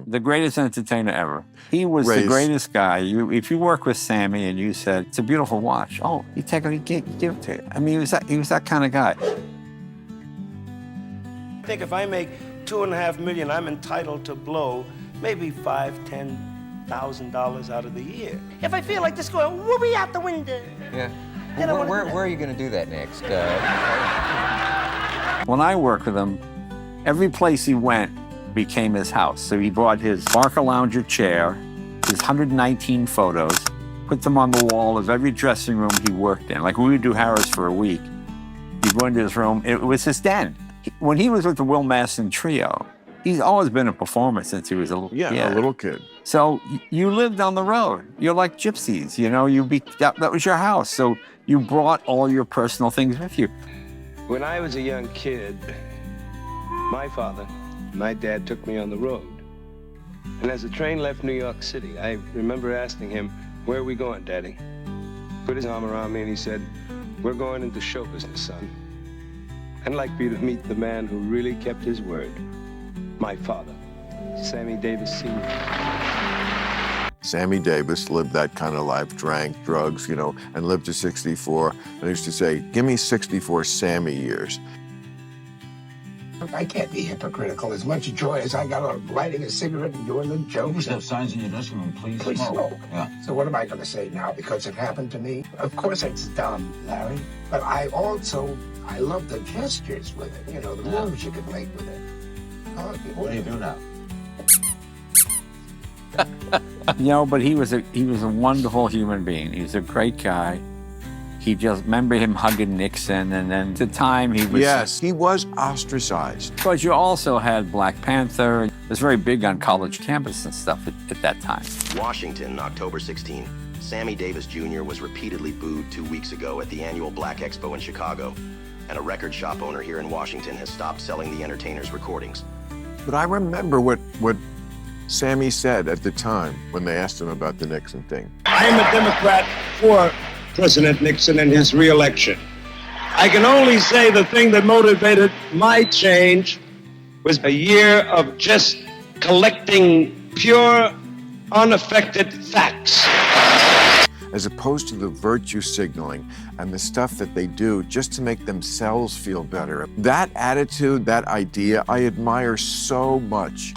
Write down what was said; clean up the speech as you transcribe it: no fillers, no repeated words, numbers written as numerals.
the greatest entertainer ever. He was the greatest guy. If you work with Sammy and you said, it's a beautiful watch, oh, he'd take it, he'd give it to you. I mean, he was that kind of guy. I think if I make $2.5 million, I'm entitled to blow maybe $5,000–$10,000 out of the year. If I feel like just going, whoopee out the window. Yeah. Well, where are you going to do that next? When I worked with him, every place he went became his house. So he brought his Barker Lounger chair, his 119 photos, put them on the wall of every dressing room he worked in. Like when we would do Harris for a week, he'd go into his room, it was his den. When he was with the Will Masson Trio, he's always been a performer since he was a little kid. So you lived on the road. You're like gypsies, you know, that was your house. So you brought all your personal things with you. When I was a young kid, my father, my dad took me on the road. And as the train left New York City, I remember asking him, where are we going, Daddy? Put his arm around me and he said, we're going into show business, son. I'd like for you to meet the man who really kept his word. My father, Sammy Davis Sr. Sammy Davis lived that kind of life, drank, drugs, you know, and lived to 64. And I used to say, give me 64 Sammy years. I can't be hypocritical. As much joy as I got out of lighting a cigarette and doing the jokes. You have signs in your dressing room, please smoke. Yeah. So what am I going to say now because it happened to me? Of course it's dumb, Larry. But I love the gestures with it. You know, the moves you can make with it. What do you do now? You know, but he was a wonderful human being. He was a great guy. He just remember him hugging Nixon, and then at the time he was... Yes, he was ostracized. But you also had Black Panther. It was very big on college campus and stuff at that time. Washington, October 16. Sammy Davis Jr. was repeatedly booed 2 weeks ago at the annual Black Expo in Chicago, and a record shop owner here in Washington has stopped selling the entertainer's recordings. But I remember what Sammy said at the time when they asked him about the Nixon thing. I'm a Democrat for President Nixon and his re-election. I can only say the thing that motivated my change was a year of just collecting pure, unaffected facts. As opposed to the virtue signaling and the stuff that they do just to make themselves feel better. That attitude, that idea, I admire so much.